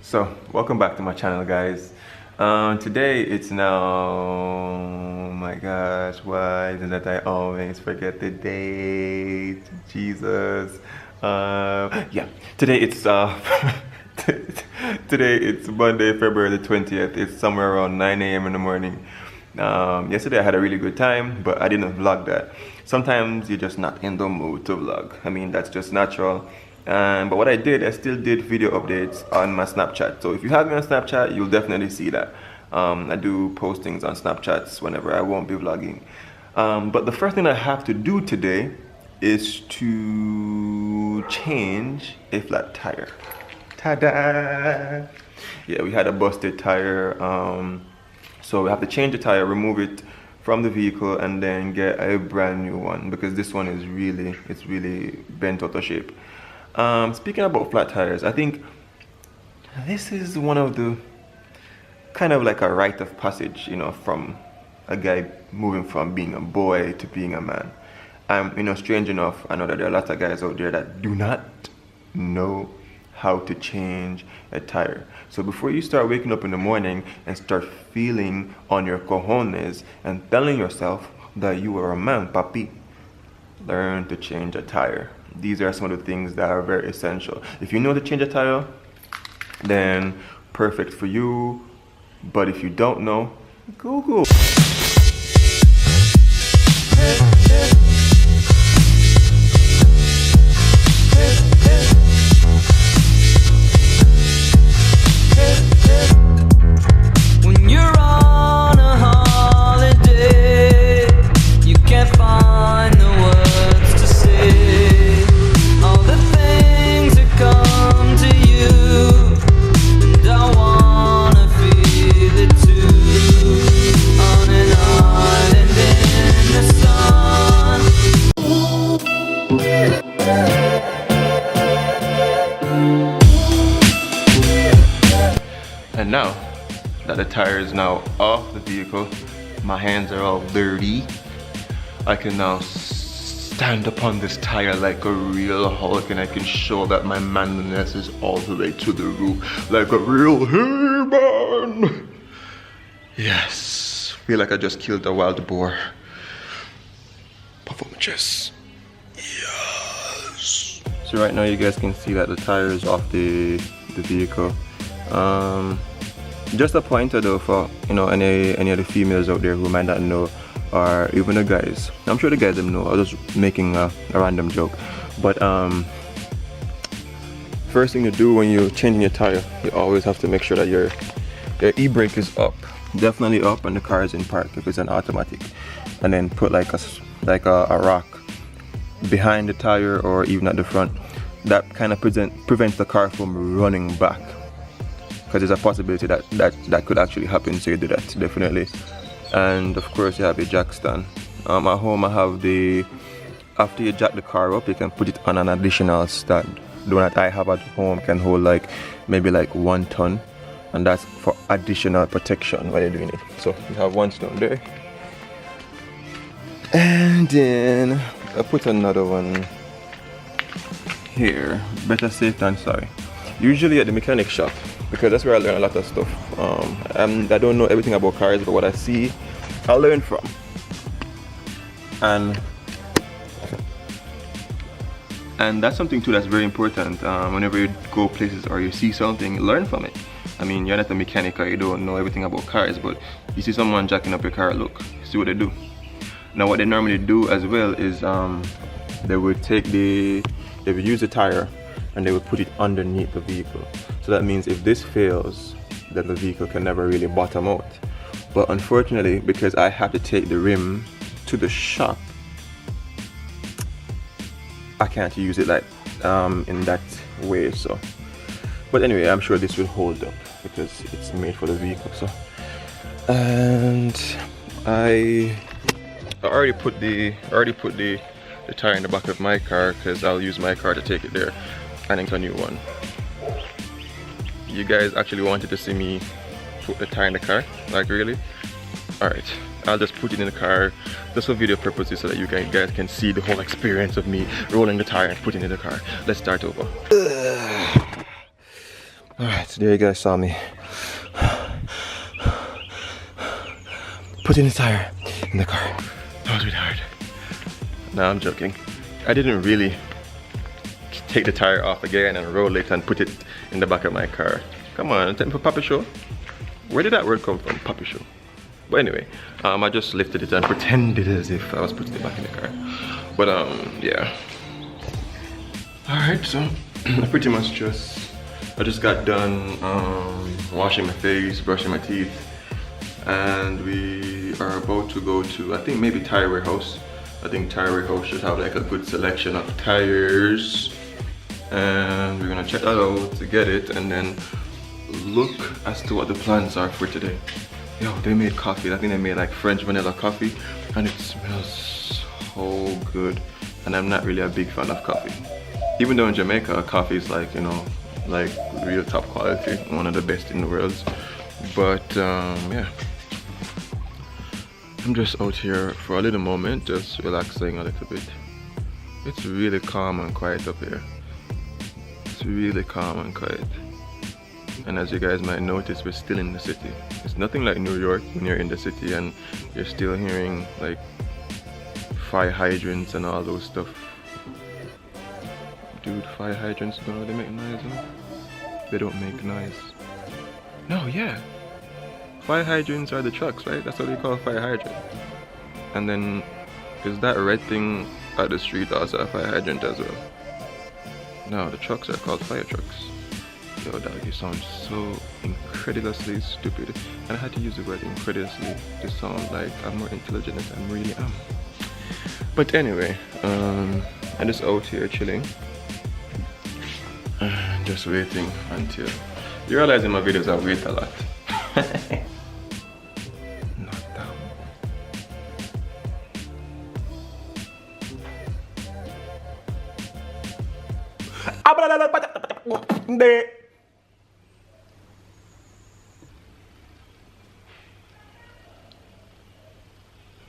So, welcome back to my channel, guys. Today it's now, oh my gosh, why is it that I always forget the date? Jesus. Yeah, today it's today it's Monday, February the 20th. It's somewhere around 9 a.m. in the morning. Yesterday I had a really good time, but I didn't vlog that. Sometimes you're just not in the mood to vlog. I mean, that's just natural. But what I still did video updates on my Snapchat. So if you have me on Snapchat, you'll definitely see that. I do postings on Snapchats whenever I won't be vlogging. But the first thing I have to do today is to change a flat tire. Ta-da! Yeah, we had a busted tire. So we have to change the tire, remove it from the vehicle, and then get a brand new one because this one is really bent out of shape. Speaking about flat tires, I think this is one of the kind of like a rite of passage, you know, from a guy moving from being a boy to being a man. You know, strange enough, I know that there are a lot of guys out there that do not know how to change a tire. So before you start waking up in the morning and start feeling on your cojones and telling yourself that you are a man, papi, learn to change a tire. These are some of the things that are very essential. If you know to change a tire, then perfect for you. But if you don't know, Google. When you're on a holiday, you can't find the words to say. All the things that come to you, and I wanna feel it too. On an island in the sun. And now that the tire is now off the vehicle, my hands are all dirty, I can now stand upon this tire like a real Hulk, and I can show that my manliness is all the way to the roof like a real he-man. Yes, feel like I just killed a wild boar. Puff up my chest. Yes. So right now you guys can see that the tire is off the vehicle. Just a pointer though for, you know, any of the females out there who might not know, or even the guys. I'm sure the guys them know. I was just making a random joke. But first thing to do when you're changing your tire, you always have to make sure that your e-brake is up, definitely up, and the car is in park if it's an automatic. And then put like a rock behind the tire or even at the front. That kind of prevents the car from running back, because there's a possibility that could actually happen. So you do that definitely. And of course you have a jack stand. At home I have after you jack the car up, you can put it on an additional stand. The one that I have at home can hold maybe 1 ton, and that's for additional protection while you're doing it. So you have one stone there, and then I put another one here. Better safe than sorry. Usually at the mechanic shop, because that's where I learn a lot of stuff. I don't know everything about cars, but what I see, I learn from. And that's something too that's very important. Whenever you go places or you see something, learn from it. I mean, you're not a mechanic or you don't know everything about cars, but you see someone jacking up your car, look, see what they do. Now what they normally do as well is they would use the tire and they would put it underneath the vehicle. So that means if this fails, then the vehicle can never really bottom out. But unfortunately, because I have to take the rim to the shop, I can't use it like in that way. So, but anyway, I'm sure this will hold up because it's made for the vehicle. So, and I already put the tire in the back of my car because I'll use my car to take it there and get a new one. You guys actually wanted to see me put the tire in the car? Like really? Alright, I'll just put it in the car just for video purposes so that you guys can see the whole experience of me rolling the tire and putting it in the car. Let's start over. Alright, so there you guys saw me putting the tire in the car. That was really hard. No, I'm joking. I didn't really take the tire off again and roll it and put it in the back of my car. Come on, time for Puppy Show. Where did that word come from, Puppy Show? But anyway, I just lifted it and pretended as if I was putting it back in the car. But yeah. Alright, so I pretty much I just got done washing my face, brushing my teeth, and we are about to go to, I think maybe Tire Warehouse. I think Tire Warehouse should have like a good selection of tires, and we're gonna check that out to get it and then look as to what the plans are for today. Yo, they made coffee. I think they made like French vanilla coffee, and it smells so good. And I'm not really a big fan of coffee. Even though in Jamaica, coffee is like, you know, like real top quality, one of the best in the world. But yeah, I'm just out here for a little moment, just relaxing a little bit. It's really calm and quiet up here. It's really calm and quiet. And as you guys might notice, we're still in the city. It's nothing like New York when you're in the city and you're still hearing like fire hydrants and all those stuff. Dude, fire hydrants, don't know they make noise, huh? They don't make noise. No, yeah. Fire hydrants are the trucks, right? That's what we call fire hydrant. And then, is that red thing at the street also a fire hydrant as well? No, the trucks are called fire trucks. Yo, dog, you sound so incredulously stupid. And I had to use the word incredulously to sound like I'm more intelligent than I really am. But anyway, I'm just out here chilling. Just waiting until... You realize in my videos I wait a lot. Not down.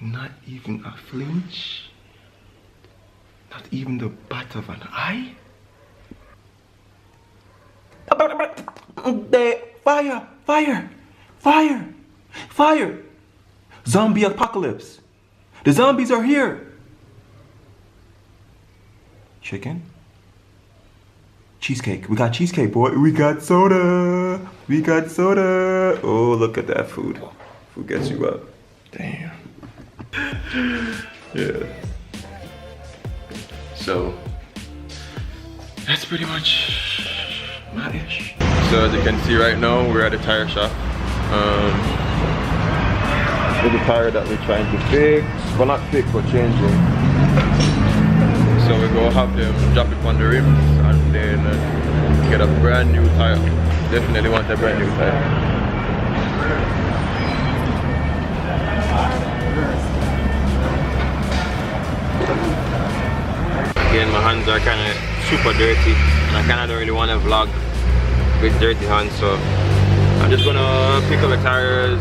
Not even a flinch. Not even the bat of an eye. Fire! Fire! Fire! Fire! Zombie apocalypse! The zombies are here! Chicken? Cheesecake. We got cheesecake, boy. We got soda! We got soda! Oh, look at that food. Food gets you up. Damn. Yeah. So, that's pretty much my ish. So as you can see right now, we're at a tire shop. With the tire that we're trying to fix. Well, not fix, but changing. So we go have them drop it on the rims and then get a brand new tire. Definitely want a brand new tire. Again, my hands are kind of super dirty and I kind of don't really want to vlog with dirty hands, so I'm just gonna pick up the tires,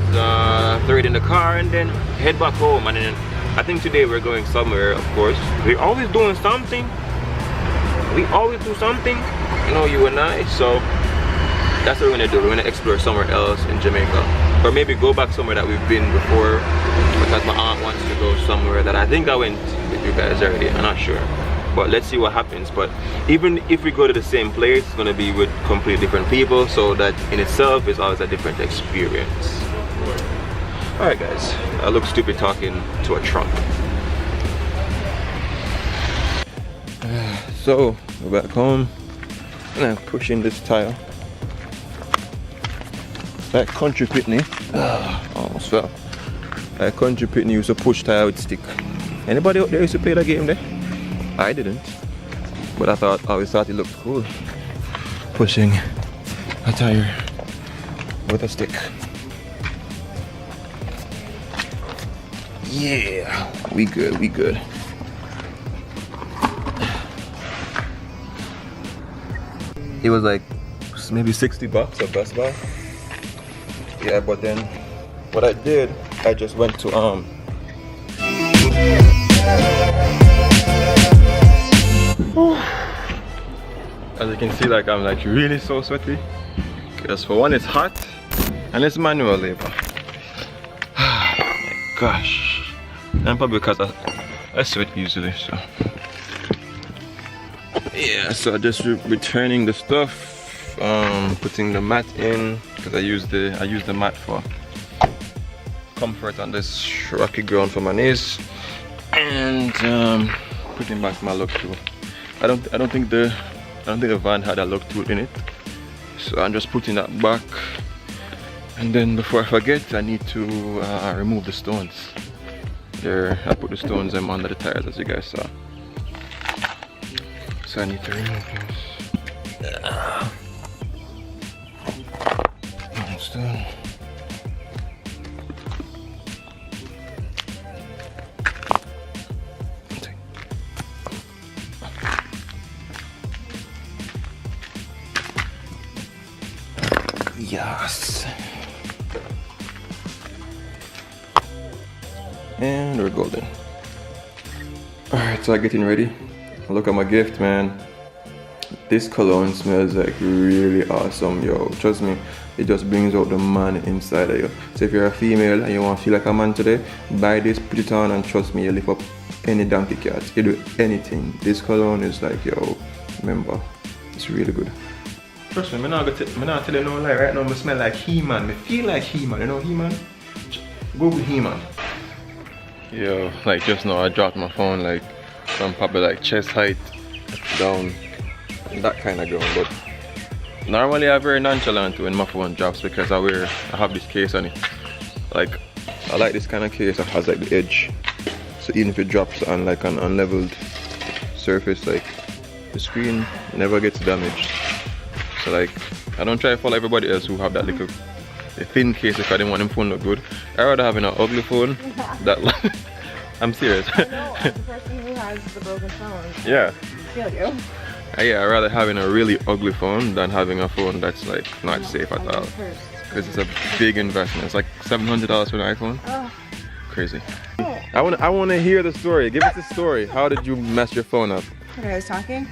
throw it in the car and then head back home. And then I think today we're going somewhere, of course. We're always doing something. We always do something, you know, you and I. So that's what we're gonna do. We're gonna explore somewhere else in Jamaica, or maybe go back somewhere that we've been before, because my aunt wants to go somewhere that I think I went with you guys already. I'm not sure, but let's see what happens. But even if we go to the same place, it's gonna be with completely different people, so that in itself is always a different experience. All right, guys, I look stupid talking to a trunk. So we're back home and I'm pushing this tire. Like country pitney. Almost fell. Like country pitney used to push tire with stick. Anybody out there used to play that game there? I didn't, but I always thought it looked cool, pushing a tire with a stick. Yeah, we good, we good. It was like maybe 60 bucks at Best Buy. Yeah, but then what I did, I just went to as you can see, like I'm like really so sweaty. Because for one, it's hot and it's manual labor. Oh my gosh. And probably because I sweat easily, so. Yeah, so just returning the stuff, putting the mat in because I use the mat for comfort on this rocky ground for my knees, and putting back my lock tool. I don't think the van had a lock tool in it, so I'm just putting that back. And then before I forget, I need to remove the stones. There, I put the stones under the tires, as you guys saw. So I need to remove those. One stone. Yes. And we're golden. Alright, so I'm getting ready. Look at my gift, man. This cologne smells like really awesome, yo. Trust me, it just brings out the man inside of you. So if you're a female and you want to feel like a man today, buy this, put it on, and trust me, you lift up any donkey cat. You do anything. This cologne is like, yo, remember, it's really good. Trust me, I'm not tell you no lie. Right now, I smell like He-Man. I feel like He-Man. You know He-Man? Google He-Man. Yo, like just now I dropped my phone like from probably like chest height down, that kind of ground. But normally I'm very nonchalant when my phone drops because I have this case on it. Like, I like this kind of case that has like the edge. So even if it drops on like an unleveled surface, like the screen never gets damaged. So like, I don't try to follow everybody else who have that little thin case if I didn't want them phone look good. I rather having an ugly phone that I'm serious. I know, as the person who has the broken phone. Yeah. I feel you. Yeah, I'd rather having a really ugly phone than having a phone that's like not safe at all. Because it's a big investment. It's like $700 for an iPhone. Oh. Crazy. I want to hear the story. Give us the story. How did you mess your phone up? When I was talking,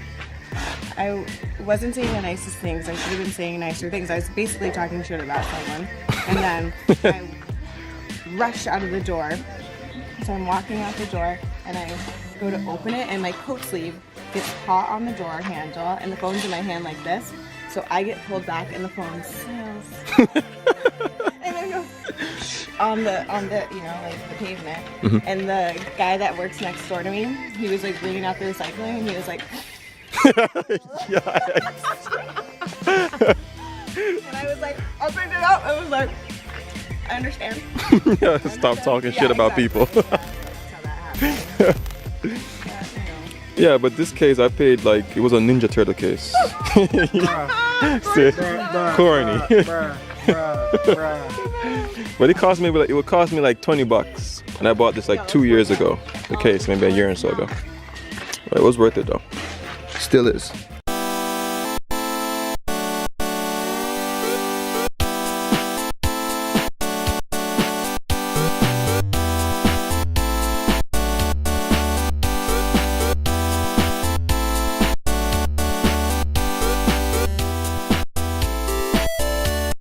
I wasn't saying the nicest things. I should have been saying nicer things. I was basically talking shit about someone. And then I rushed out of the door. So I'm walking out the door and I go to open it and my coat sleeve gets caught on the door handle and the phone's in my hand like this. So I get pulled back and the phone smells. And I go on the you know, like the pavement. Mm-hmm. And the guy that works next door to me, he was like bringing out the recycling and he was like and I was like, I picked it up. I was like, I understand. Yeah, stop talking shit about exactly. people. That's how that happened. Yeah, but this case I paid like, it was a Ninja Turtle case. See, corny. But it would cost me like $20, and I bought this like 2 years ago. The case, maybe a year or so ago. But it was worth it though. Still is.